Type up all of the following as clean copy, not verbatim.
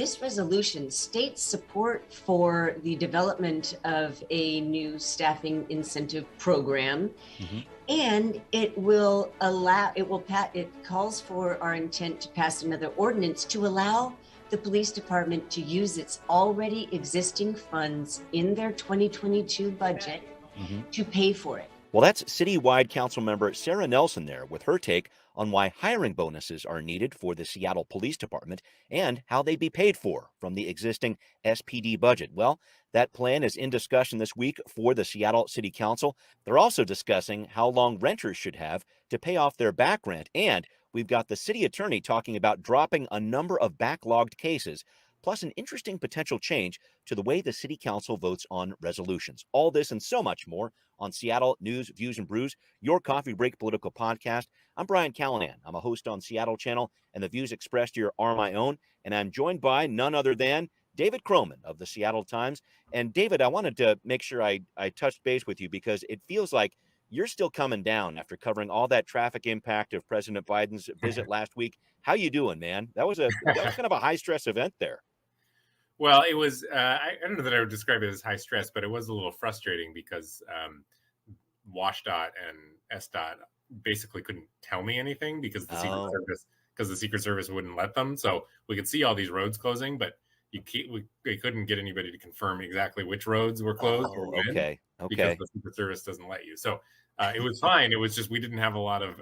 this resolution states support for the development of a new staffing incentive program. Mhm. And it calls for our intent to pass another ordinance to allow the police department to use its already existing funds in their 2022 budget Mhm. to pay for it. Well, that's citywide council member Sarah Nelson there with her take on why hiring bonuses are needed for the Seattle Police Department and how they be paid for from the existing SPD budget. Well, that plan is in discussion this week for the Seattle City Council. They're also discussing how long renters should have to pay off their back rent. And we've got the city attorney talking about dropping a number of backlogged cases, plus an interesting potential change to the way the city council votes on resolutions. All this and so much more on Seattle News, Views, and Brews, your coffee break political podcast. I'm Brian Callahan. I'm a host on Seattle Channel, and the views expressed here are my own. And I'm joined by none other than David Croman of the Seattle Times. And David, I wanted to make sure I touched base with you because it feels like you're still coming down after covering all that traffic impact of President Biden's visit last week. How you doing, man? That was kind of a high stress event there. Well, it was, I don't know that I would describe it as high stress, but it was a little frustrating because WashDOT and SDOT basically couldn't tell me anything because the Secret Service wouldn't let them. So we could see all these roads closing, but they couldn't get anybody to confirm exactly which roads were closed or when, because the Secret Service doesn't let you. So it was fine. It was just we didn't have a lot of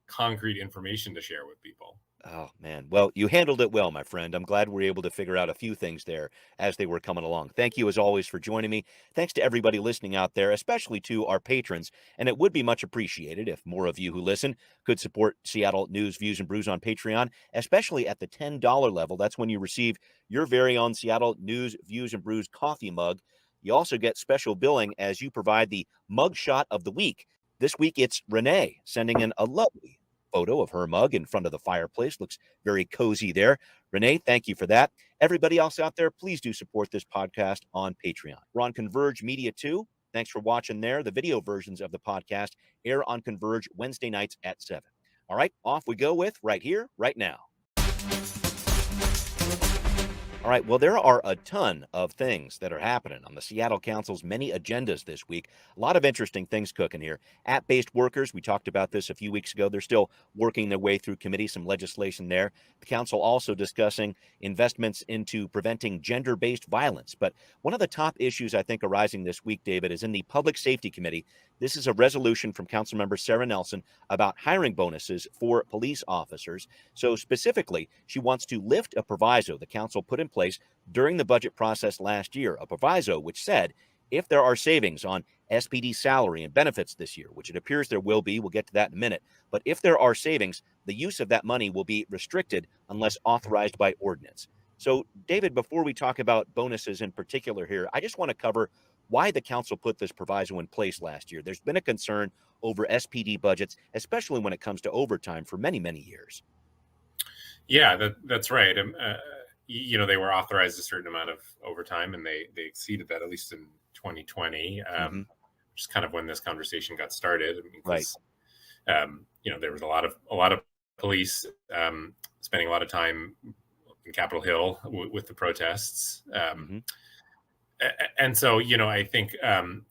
concrete information to share with people. Oh, man. Well, you handled it well, my friend. I'm glad we were able to figure out a few things there as they were coming along. Thank you, as always, for joining me. Thanks to everybody listening out there, especially to our patrons. And it would be much appreciated if more of you who listen could support Seattle News, Views, and Brews on Patreon, especially at the $10 level. That's when you receive your very own Seattle News, Views, and Brews coffee mug. You also get special billing as you provide the mug shot of the week. This week, it's Renee sending in a lovely photo of her mug in front of the fireplace. Looks very cozy there. Renee, thank you for that. Everybody else out there, please do support this podcast on Patreon. We're on Converge Media too. Thanks for watching there. The video versions of the podcast air on Converge Wednesday nights at 7. All right, off we go with right here, right now. All right, well, there are a ton of things that are happening on the Seattle Council's many agendas this week. A lot of interesting things cooking here. App-based workers, we talked about this a few weeks ago. They're still working their way through committee, some legislation there. The council also discussing investments into preventing gender-based violence. But one of the top issues I think arising this week, David, is in the Public Safety Committee. This is a resolution from Councilmember Sarah Nelson about hiring bonuses for police officers. So specifically, she wants to lift a proviso the council put in place during the budget process last year, a proviso which said if there are savings on SPD salary and benefits this year, which it appears there will be, we'll get to that in a minute, but if there are savings, the use of that money will be restricted unless authorized by ordinance. So, David, before we talk about bonuses in particular here, I just want to cover why the council put this proviso in place last year. There's been a concern over SPD budgets, especially when it comes to overtime for many, many years. Yeah, that's right. They were authorized a certain amount of overtime, and they exceeded that, at least in 2020, which is kind of when this conversation got started. I mean, right. There was a lot of police spending a lot of time in Capitol Hill with the protests. And so, I think,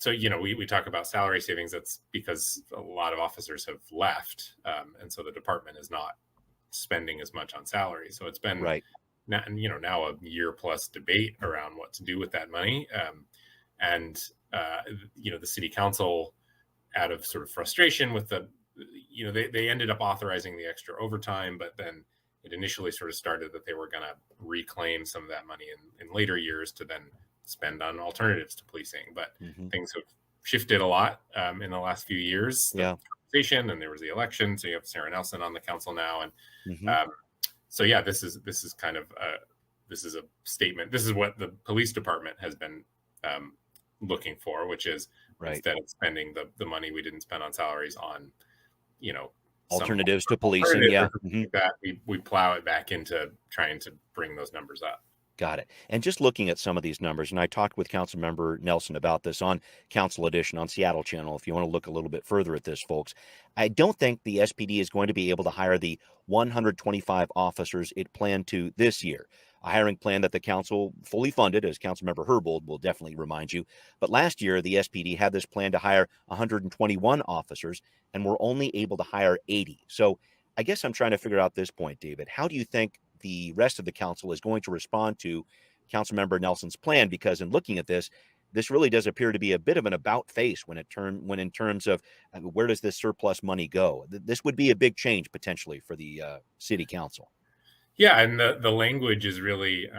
we talk about salary savings. That's because a lot of officers have left. And so the department is not spending as much on salary. So it's been now a year plus debate around what to do with that money. The city council, out of sort of frustration with they ended up authorizing the extra overtime, but then it initially sort of started that they were going to reclaim some of that money in later years to then spend on alternatives to policing. But things have shifted a lot in the last few years. Yeah. Conversation, and there was the election. So you have Sarah Nelson on the council now. And this is kind of this is a statement. This is what the police department has been looking for, which is instead of spending the money we didn't spend on salaries on, alternatives to policing. Yeah. That we plow it back into trying to bring those numbers up. Got it. And just looking at some of these numbers, and I talked with Councilmember Nelson about this on Council Edition on Seattle Channel, if you want to look a little bit further at this, folks. I don't think the SPD is going to be able to hire the 125 officers it planned to this year. a hiring plan that the council fully funded, as Councilmember Herbold will definitely remind you. But last year, the SPD had this plan to hire 121 officers, and we're only able to hire 80. So I guess I'm trying to figure out this point, David. How do you think the rest of the council is going to respond to Councilmember Nelson's plan? Because in looking at this really does appear to be a bit of an about face when in terms of where does this surplus money go? This would be a big change potentially for the city council. Yeah, and the language is really,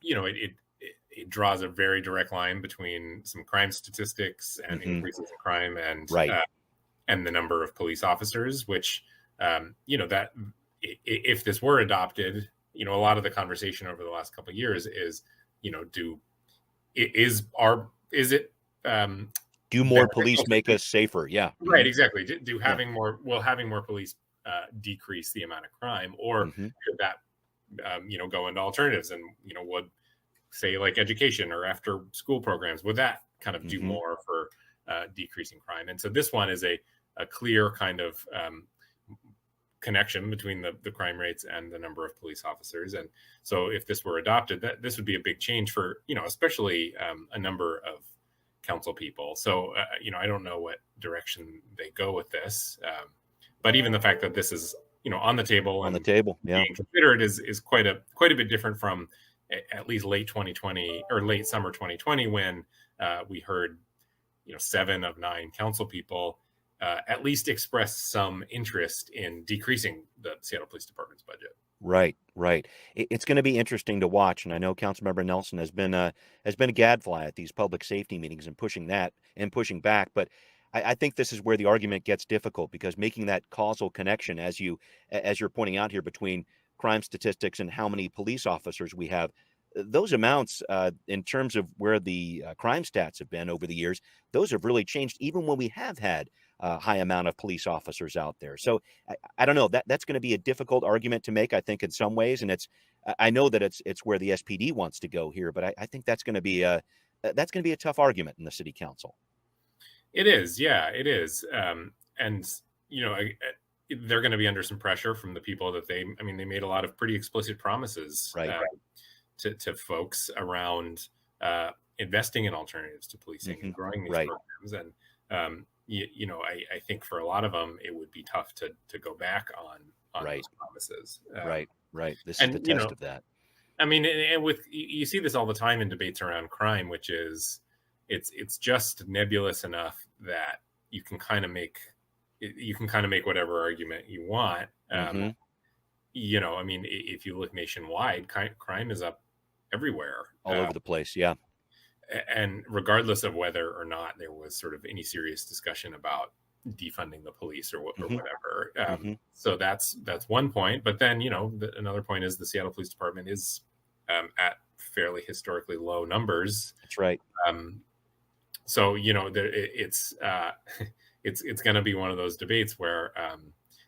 it draws a very direct line between some crime statistics and increases in crime and the number of police officers, which that if this were adopted, a lot of the conversation over the last couple of years is, do more police make us safer? Yeah, right, exactly. Having more police decrease the amount of crime, or could that go into alternatives and would say like education or after school programs, would that kind of do more for decreasing crime? And so this one is a clear kind of connection between the crime rates and the number of police officers. And so if this were adopted, this would be a big change for especially a number of council people. So I don't know what direction they go with this, but even the fact that this is on the table being considered is quite a bit different from at least late 2020 or late summer 2020 when we heard 7 of 9 council people at least express some interest in decreasing the Seattle Police Department's budget. Right. It's going to be interesting to watch, and I know Councilmember Nelson has been a gadfly at these public safety meetings and pushing back. But I think this is where the argument gets difficult, because making that causal connection, as you're pointing out here, between crime statistics and how many police officers we have, those amounts in terms of where the crime stats have been over the years, those have really changed, even when we have had a high amount of police officers out there. So I don't know, that's going to be a difficult argument to make, I think, in some ways. And I know that it's where the SPD wants to go here, but I think that's going to be a tough argument in the city council. It is. Yeah, it is. And they're going to be under some pressure from the people that they made a lot of pretty explicit promises to folks around investing in alternatives to policing and growing these programs. And I think for a lot of them, it would be tough to go back on those promises. Right. This is the test of that. And you see this all the time in debates around crime, which is it's just nebulous enough that you can kind of make whatever argument you want. If you look nationwide, crime is up everywhere, all over the place. Yeah. And regardless of whether or not there was sort of any serious discussion about defunding the police or whatever. So that's one point. But then, another point is the Seattle Police Department is at fairly historically low numbers. That's right. So, it's going to be one of those debates where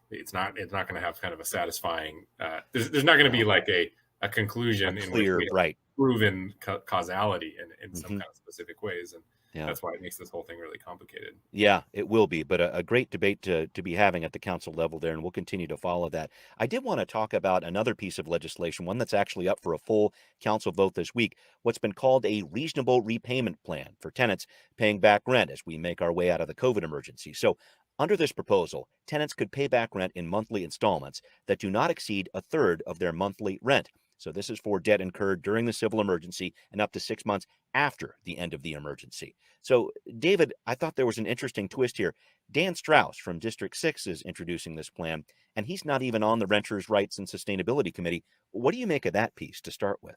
it's not going to have kind of a satisfying, there's not going to be like a conclusion in which we have proven causality in some kind of specific ways. And that's why it makes this whole thing really complicated. Yeah, it will be, but a great debate to be having at the council level there, and we'll continue to follow that. I did want to talk about another piece of legislation, one that's actually up for a full council vote this week, what's been called a reasonable repayment plan for tenants paying back rent as we make our way out of the COVID emergency. So under this proposal, tenants could pay back rent in monthly installments that do not exceed a third of their monthly rent. So this is for debt incurred during the civil emergency and up to 6 months after the end of the emergency. So, David, I thought there was an interesting twist here. Dan Strauss from District 6 is introducing this plan, and he's not even on the Renters' Rights and Sustainability Committee. What do you make of that piece to start with?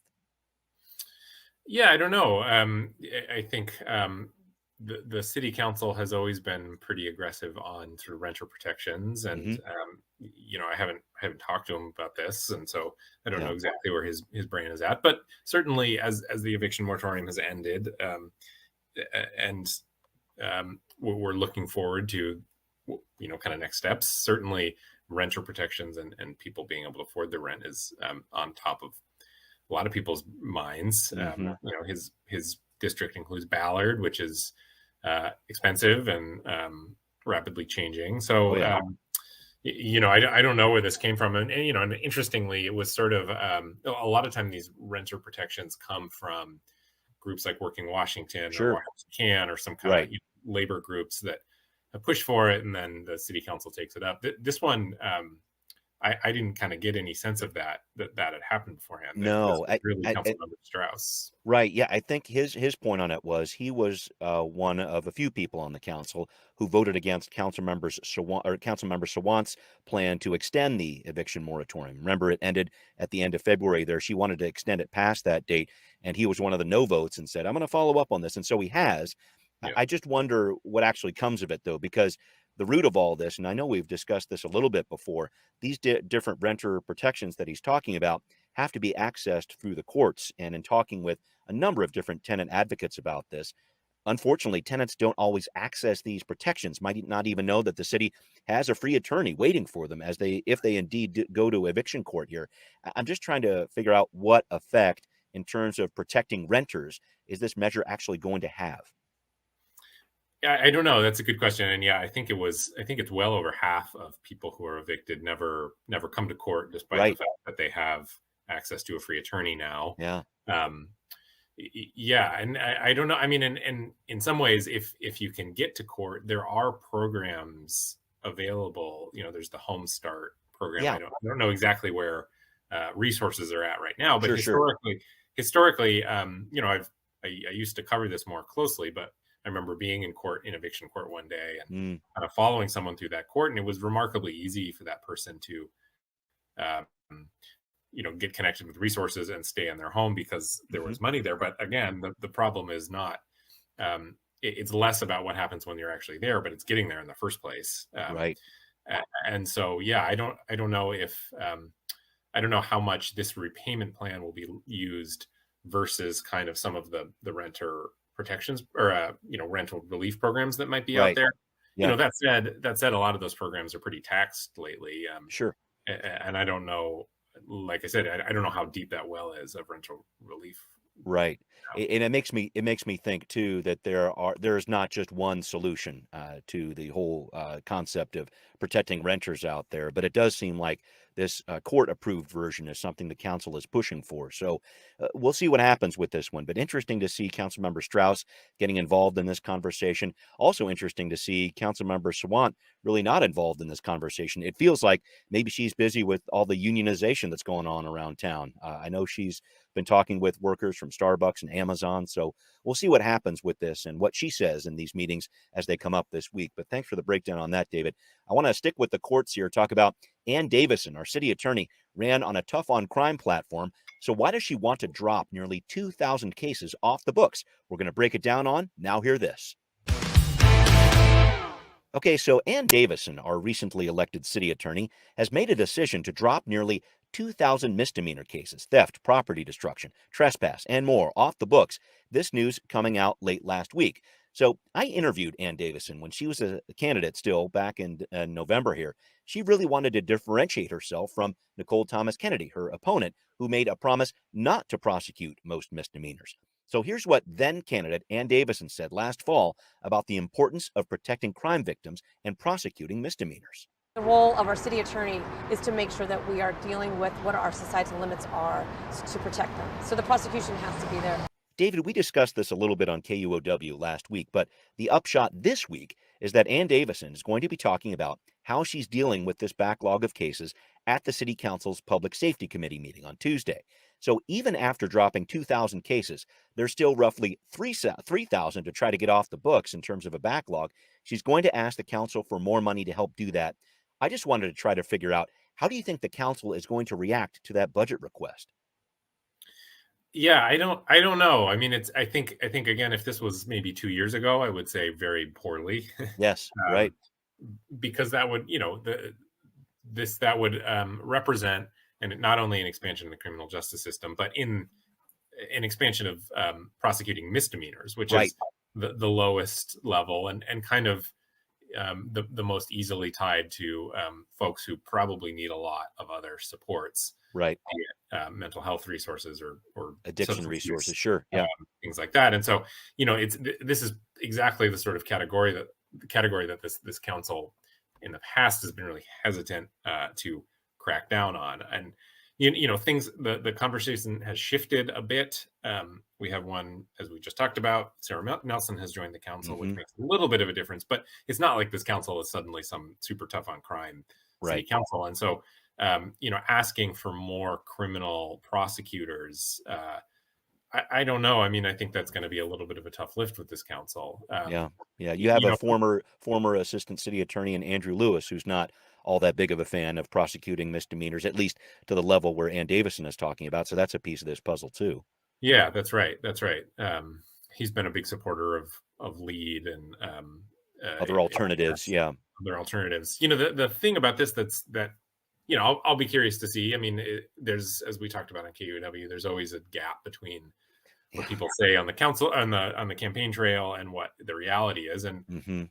Yeah, I don't know. I think the city council has always been pretty aggressive on sort of renter protections, and I haven't talked to him about this, and so I don't know exactly where his brain is at. But certainly, as the eviction moratorium has ended, and we're looking forward to kind of next steps. Certainly, renter protections and people being able to afford their rent is on top of a lot of people's minds. His district includes Ballard, which is expensive and rapidly changing. So, I don't know where this came from, and and interestingly, it was sort of a lot of time these renter protections come from groups like Working Washington or Sure. Washington Can or some kind of Right. labor groups that have pushed for it, and then the city council takes it up. This one, I didn't kind of get any sense of that had happened beforehand. This No, was really Councilmember Strauss. right. Yeah, I think his point on it was he was one of a few people on the council who voted against Councilmember Sawant's plan to extend the eviction moratorium. Remember, it ended at the end of February. There, she wanted to extend it past that date, and he was one of the no votes and said, "I'm going to follow up on this," and so he has. Yeah. I just wonder what actually comes of it, though, because the root of all this, and I know we've discussed this a little bit before, these different renter protections that he's talking about have to be accessed through the courts. And in talking with a number of different tenant advocates about this, unfortunately, tenants don't always access these protections, might not even know that the city has a free attorney waiting for them if they indeed go to eviction court here. I'm just trying to figure out what effect in terms of protecting renters is this measure actually going to have? Yeah, I don't know. That's a good question. And yeah, I think it's well over half of people who are evicted never come to court, despite the Right. fact that they have access to a free attorney now. Yeah. Um, yeah, and I don't know. I mean, and in some ways, if you can get to court, there are programs available. There's the Home Start program. Yeah. I don't know exactly where resources are at right now, but Sure. historically, I used to cover this more closely, but I remember being in eviction court one day and Mm, kind of following someone through that court, and it was remarkably easy for that person to um, get connected with resources and stay in their home because there hmm was money there. But again, the problem is not, it's less about what happens when you're actually there, but it's getting there in the first place. Right. And so, yeah, I don't know if, I don't know how much this repayment plan will be used versus kind of some of the renter protections or, rental relief programs that might be out Right. there. Yeah. That said, a lot of those programs are pretty taxed lately. Sure. And I don't know, like I said, I don't know how deep that well is of rental relief. Right. Now. And it makes me think too that there is not just one solution to the whole concept of protecting renters out there, but it does seem like this court-approved version is something the council is pushing for. So we'll see what happens with this one. But interesting to see Councilmember Strauss getting involved in this conversation. Also interesting to see Councilmember Sawant really not involved in this conversation. It feels like maybe she's busy with all the unionization that's going on around town. I know she's been talking with workers from Starbucks and Amazon. So we'll see what happens with this and what she says in these meetings as they come up this week. But thanks for the breakdown on that, David. I want to stick with the courts here, talk about Ann Davison, our city attorney, ran on a tough on crime platform. So why does she want to drop nearly 2,000 cases off the books? We're going to break it down on Now Hear This. Okay, so Ann Davison, our recently elected city attorney, has made a decision to drop nearly 2,000 misdemeanor cases, theft, property destruction, trespass, and more off the books. This news coming out late last week. So I interviewed Ann Davison when she was a candidate still back in November here. She really wanted to differentiate herself from Nicole Thomas Kennedy, her opponent, who made a promise not to prosecute most misdemeanors. So here's what then candidate Ann Davison said last fall about the importance of protecting crime victims and prosecuting misdemeanors. The role of our city attorney is to make sure that we are dealing with what our societal limits are to protect them. So the prosecution has to be there. David, we discussed this a little bit on KUOW last week, but the upshot this week is that Ann Davison is going to be talking about how she's dealing with this backlog of cases at the City Council's Public Safety Committee meeting on Tuesday. So even after dropping 2,000 cases, there's still roughly 3,000 to try to get off the books in terms of a backlog. She's going to ask the council for more money to help do that. I just wanted to try to figure out, how do you think the council is going to react to that budget request? Yeah, I don't know. I mean, I think again, if this was maybe 2 years ago, I would say very poorly. Yes, um, right. because that would, that would represent, and not only an expansion in the criminal justice system, but in an expansion of prosecuting misdemeanors, which Right. is the lowest level and kind of the most easily tied to folks who probably need a lot of other supports, Right. be it mental health resources or Addiction substance resources. use, Sure. Yeah. things like that. And so, this is exactly the sort of category that this council in the past has been really hesitant to crack down on. And things, the conversation has shifted a bit. We have one, as we just talked about, Sarah Nelson has joined the council, which makes a little bit of a difference, but it's not like this council is suddenly some super tough on crime city council. And so, asking for more criminal prosecutors, I don't know. I mean, I think that's going to be a little bit of a tough lift with this council. Yeah. You have a former assistant city attorney in Andrew Lewis, who's not all that big of a fan of prosecuting misdemeanors, at least to the level where Ann Davison is talking about. So that's a piece of this puzzle too. Yeah, that's right. That's right. He's been a big supporter of lead and other alternatives. Other alternatives. The thing about this that I'll be curious to see. I mean, there's, as we talked about on KUW, there's always a gap between what people say on the council, on the campaign trail, and what the reality is. And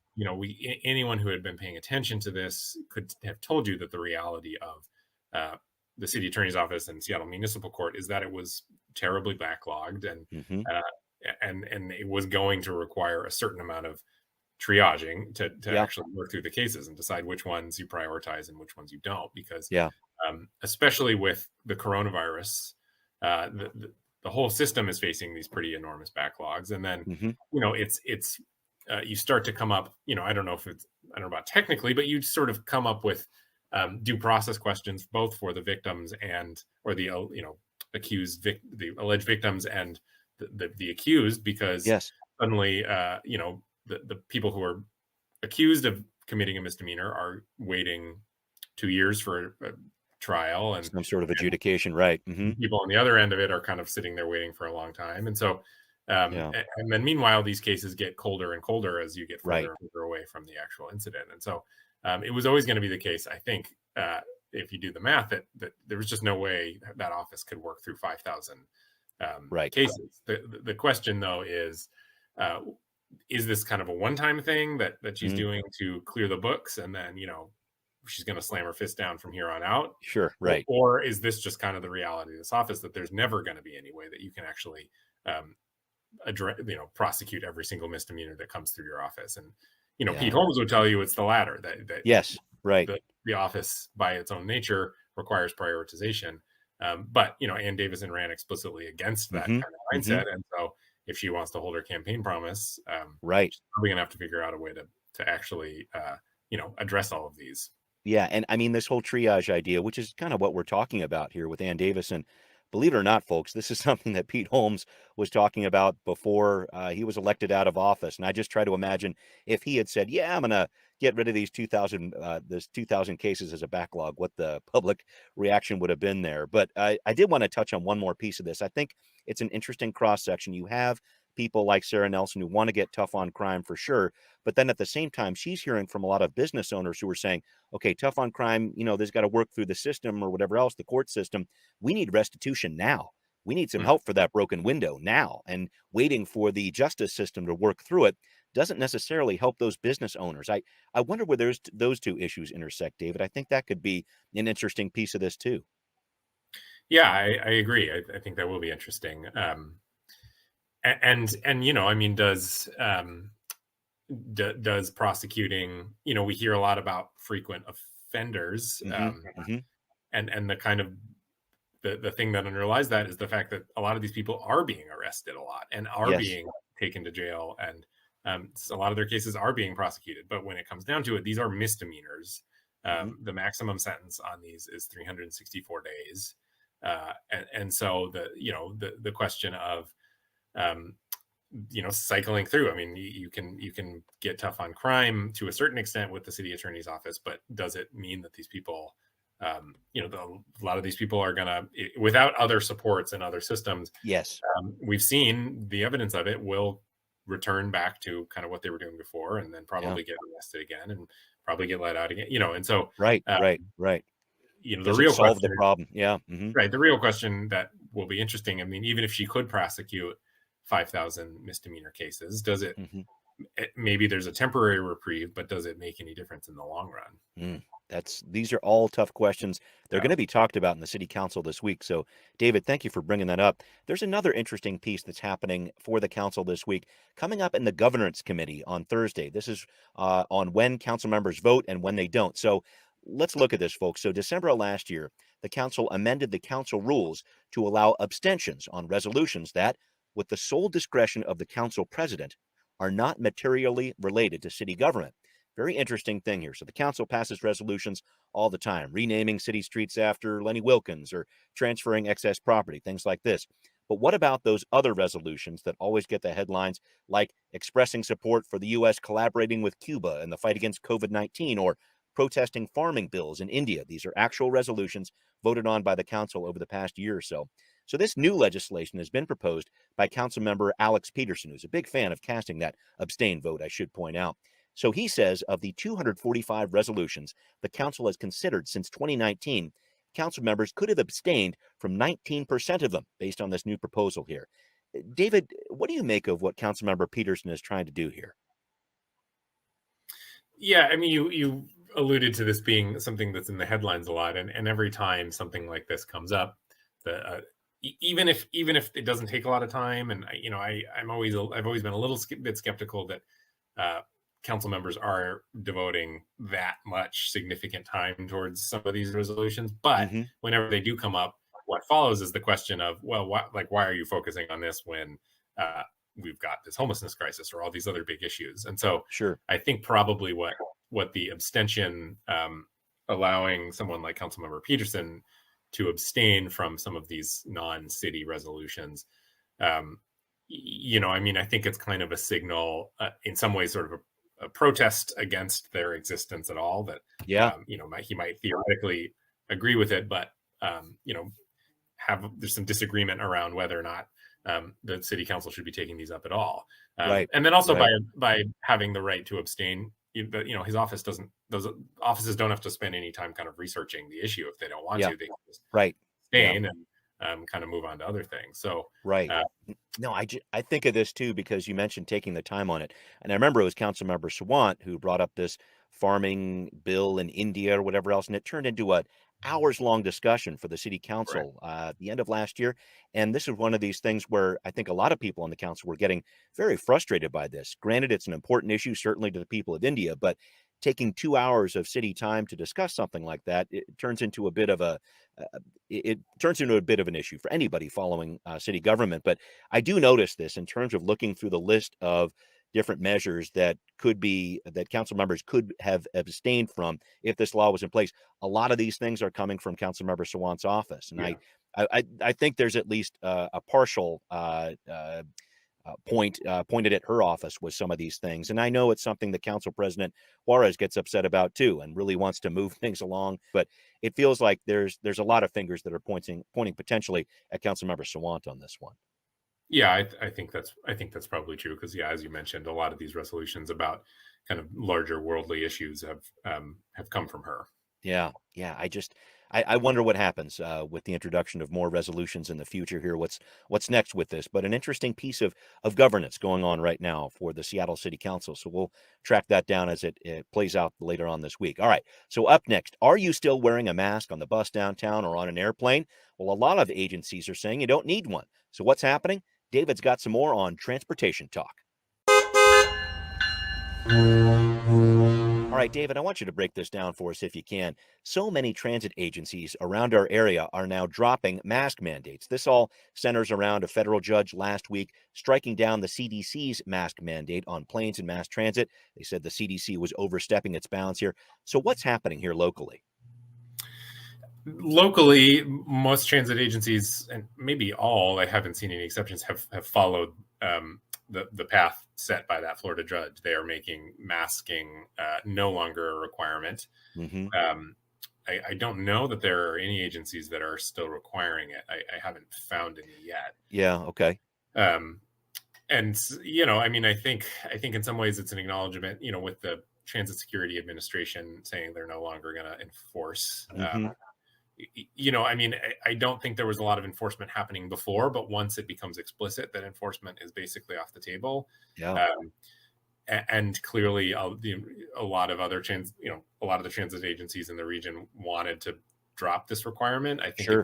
anyone who had been paying attention to this could have told you that the reality of the city attorney's office and Seattle Municipal Court is that it was terribly backlogged, and it was going to require a certain amount of triaging to actually work through the cases and decide which ones you prioritize and which ones you don't, because especially with the coronavirus, the whole system is facing these pretty enormous backlogs. And then it's you start to come up, I don't know about technically, but you sort of come up with due process questions both for the victims or the accused the alleged victims and the accused, because suddenly the people who are accused of committing a misdemeanor are waiting 2 years for a trial and some sort of adjudication, right? People on the other end of it are kind of sitting there waiting for a long time. And so and then meanwhile, these cases get colder and colder as you get further and further away from the actual incident. And so it was always going to be the case, I think, if you do the math, that there was just no way that office could work through 5,000 cases. The question, though, is this kind of a one-time thing that she's doing to clear the books, and then she's going to slam her fist down from here on out? Sure, right. Or is this just kind of the reality of this office, that there's never going to be any way that you can actually prosecute every single misdemeanor that comes through your office? And Pete Holmes would tell you it's the latter. That yes, right. The office, by its own nature, requires prioritization. But Ann Davison ran explicitly against that kind of mindset, and so if she wants to hold her campaign promise, she's probably gonna have to figure out a way to actually address all of these. Yeah, and I mean, this whole triage idea, which is kind of what we're talking about here with Ann Davison, believe it or not, folks, this is something that Pete Holmes was talking about before he was elected out of office. And I just try to imagine if he had said, I'm going to get rid of these 2,000 cases as a backlog, what the public reaction would have been there. But I did want to touch on one more piece of this. I think it's an interesting cross section. You have people like Sarah Nelson who want to get tough on crime for sure. But then at the same time, she's hearing from a lot of business owners who are saying, okay, tough on crime, there's got to work through the system or whatever else, the court system. We need restitution now. We need some help for that broken window now. And waiting for the justice system to work through it doesn't necessarily help those business owners. I wonder where those two issues intersect, David. I think that could be an interesting piece of this too. Yeah, I agree. I think that will be interesting. And I mean, does prosecuting, we hear a lot about frequent offenders, and the kind of the thing that underlies that is the fact that a lot of these people are being arrested a lot and are being taken to jail, and a lot of their cases are being prosecuted. But when it comes down to it, these are misdemeanors. The maximum sentence on these is 364 days. And so the question of cycling through, I mean, you can get tough on crime to a certain extent with the city attorney's office, but does it mean that these people, a lot of these people are gonna, without other supports and other systems, we've seen the evidence of it, will return back to kind of what they were doing before, and then probably get arrested again and probably get let out again, and so right. The real solve the problem. Right. The real question that will be interesting, I mean, even if she could prosecute 5,000 misdemeanor cases, does it maybe there's a temporary reprieve, but does it make any difference in the long run? These are all tough questions. They're Yeah. going to be talked about in the city council this week. So, David, thank you for bringing that up. There's another interesting piece that's happening for the council this week, coming up in the governance committee on Thursday. This is on when council members vote and when they don't. So, let's look at this, folks. So, December of last year, the council amended the council rules to allow abstentions on resolutions that, with the sole discretion of the council president, are not materially related to city government. Very interesting thing here. So the council passes resolutions all the time, renaming city streets after Lenny Wilkins or transferring excess property, things like this. But what about those other resolutions that always get the headlines, like expressing support for the U.S. collaborating with Cuba in the fight against COVID-19 or protesting farming bills in India? These are actual resolutions voted on by the council over the past year or so. So this new legislation has been proposed by Council Member Alex Peterson, who's a big fan of casting that abstain vote, I should point out. So he says of the 245 resolutions the council has considered since 2019, council members could have abstained from 19% of them based on this new proposal here. David, what do you make of what Councilmember Peterson is trying to do here? Yeah, I mean, you alluded to this being something that's in the headlines a lot, and every time something like this comes up, the even if it doesn't take a lot of time, and I've always been a little bit skeptical that council members are devoting that much significant time towards some of these resolutions. But whenever they do come up, what follows is the question of, well, why are you focusing on this when we've got this homelessness crisis or all these other big issues? And so Sure. I think probably what the abstention, allowing someone like Councilmember Peterson to abstain from some of these non-city resolutions, I think it's kind of a signal, in some ways, sort of a protest against their existence at all. That he might theoretically agree with it, but there's some disagreement around whether or not the city council should be taking these up at all. Right. And then also by having the right to abstain, his office those offices don't have to spend any time kind of researching the issue if they don't want to. They can just abstain and kind of move on to other things. So no, I think of this too because you mentioned taking the time on it, and I remember it was Councilmember Sawant who brought up this farming bill in India or whatever else, and it turned into a hours-long discussion for the city council at the end of last year. And this is one of these things where I think a lot of people on the council were getting very frustrated by this. Granted, it's an important issue, certainly to the people of India, but taking 2 hours of city time to discuss something like that, it turns into a bit of an issue for anybody following city government. But I do notice this in terms of looking through the list of different measures that council members could have abstained from if this law was in place. A lot of these things are coming from Councilmember Sawant's office, and I think there's at least a partial pointed at her office with some of these things. And I know it's something that Council President Juarez gets upset about too, and really wants to move things along. But it feels like there's a lot of fingers that are pointing potentially at Councilmember Sawant on this one. Yeah, I think that's probably true because as you mentioned, a lot of these resolutions about kind of larger worldly issues have come from her. Yeah. I wonder what happens with the introduction of more resolutions in the future here. What's next with this? But an interesting piece of governance going on right now for the Seattle City Council. So we'll track that down as it plays out later on this week. All right. So up next, are you still wearing a mask on the bus downtown or on an airplane? Well, a lot of agencies are saying you don't need one. So what's happening? David's got some more on Transportation Talk. All right, David, I want you to break this down for us if you can. So many transit agencies around our area are now dropping mask mandates. This all centers around a federal judge last week striking down the CDC's mask mandate on planes and mass transit. They said the CDC was overstepping its bounds here. So what's happening here locally? Locally, most transit agencies, and maybe all, I haven't seen any exceptions, have followed the path set by that Florida judge. They are making masking no longer a requirement. I don't know that there are any agencies that are still requiring it. I haven't found any yet. Yeah. Okay. And I think in some ways it's an acknowledgement, with the Transit Security Administration saying they're no longer going to enforce. I don't think there was a lot of enforcement happening before, but once it becomes explicit that enforcement is basically off the table, and clearly a lot of the transit agencies in the region wanted to drop this requirement. I think Sure.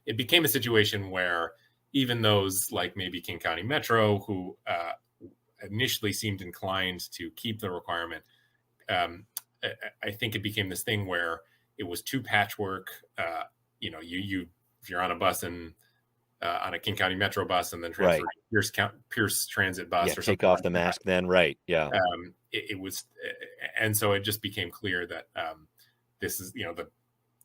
it became a situation where even those like maybe King County Metro, who initially seemed inclined to keep the requirement, I think it became this thing where it was too patchwork. If you're on a bus and on a King County Metro bus and then transfer to Pierce Transit bus, or take something off like the that. mask then, right? Yeah. It was, and so it just became clear that this is, the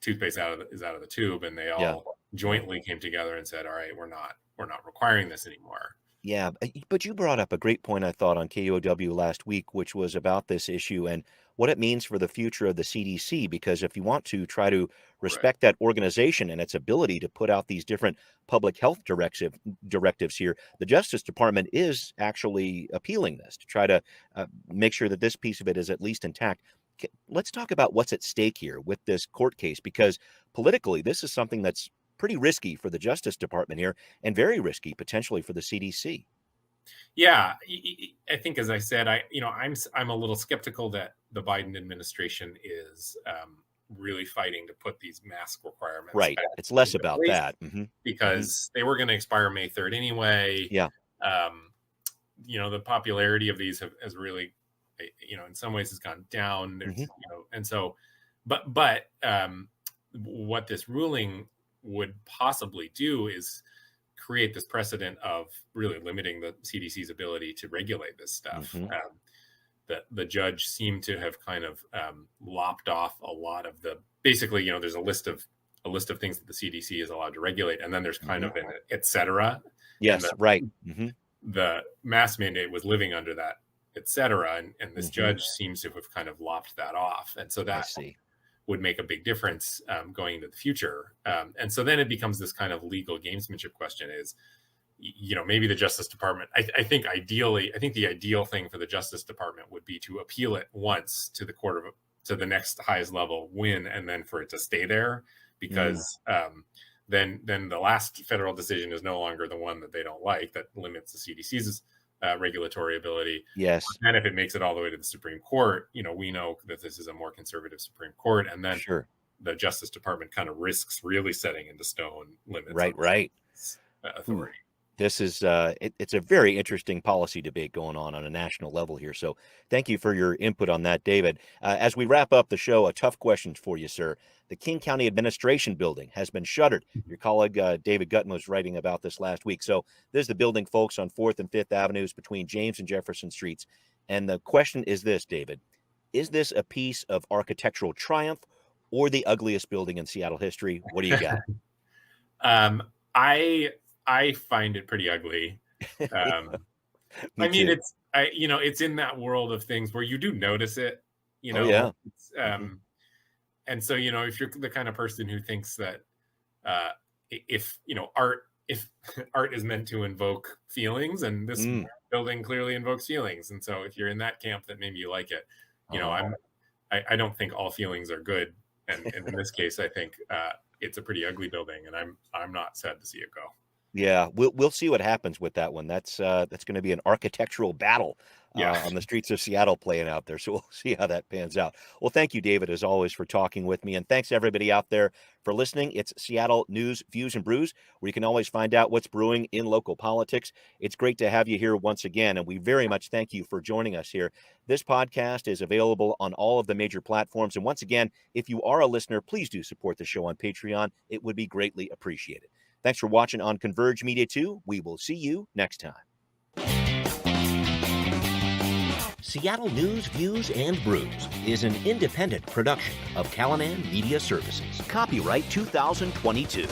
toothpaste is out of the tube, and they all jointly came together and said, all right, we're not requiring this anymore. Yeah, but you brought up a great point, I thought, on KOW last week, which was about this issue and what it means for the future of the CDC. Because if you want to try to respect that organization and its ability to put out these different public health directives here, the Justice Department is actually appealing this to try to make sure that this piece of it is at least intact. Let's talk about what's at stake here with this court case, because politically, this is something that's pretty risky for the Justice Department here, and very risky potentially for the CDC. Yeah, I think, as I said, I'm a little skeptical that the Biden administration is really fighting to put these mask requirements. Right, it's less about that because they were going to expire May 3rd anyway. Yeah, the popularity of these has really, in some ways, has gone down. There's, and so, but what this ruling would possibly do is create this precedent of really limiting the CDC's ability to regulate this stuff. The judge seemed to have kind of lopped off a lot of basically, there's a list of things that the CDC is allowed to regulate, and then there's kind of an et cetera. Yes, right. The mask mandate was living under that et cetera, and this judge seems to have kind of lopped that off, and so that would make a big difference going into the future. And so then it becomes this kind of legal gamesmanship question is, maybe the Justice Department, I think the ideal thing for the Justice Department would be to appeal it once to the next highest level, win, and then for it to stay there, because then the last federal decision is no longer the one that they don't like, that limits the CDC's regulatory ability. Yes. And if it makes it all the way to the Supreme Court, we know that this is a more conservative Supreme Court, and then the Justice Department kind of risks really setting into stone limits. Right. Authority. This is it's a very interesting policy debate going on a national level here. So thank you for your input on that, David. As we wrap up the show, a tough question for you, sir. The King County Administration Building has been shuttered. Your colleague, David Gutman, was writing about this last week. So this is the building, folks, on 4th and 5th Avenues between James and Jefferson Streets. And the question is this, David: is this a piece of architectural triumph or the ugliest building in Seattle history? What do you got? I find it pretty ugly. It's in that world of things where you do notice it, and so, if you're the kind of person who thinks that if art is meant to invoke feelings, and this building clearly invokes feelings, and so if you're in that camp, that maybe you like it, I don't think all feelings are good, and in this case, I think it's a pretty ugly building, and I'm not sad to see it go. Yeah, we'll see what happens with that one. That's going to be an architectural battle on the streets of Seattle playing out there. So we'll see how that pans out. Well, thank you, David, as always, for talking with me. And thanks, everybody out there, for listening. It's Seattle News, Views, and Brews, where you can always find out what's brewing in local politics. It's great to have you here once again, and we very much thank you for joining us here. This podcast is available on all of the major platforms. And once again, if you are a listener, please do support the show on Patreon. It would be greatly appreciated. Thanks for watching on Converge Media 2. We will see you next time. Seattle News, Views, and Brews is an independent production of Callanan Media Services. Copyright 2022.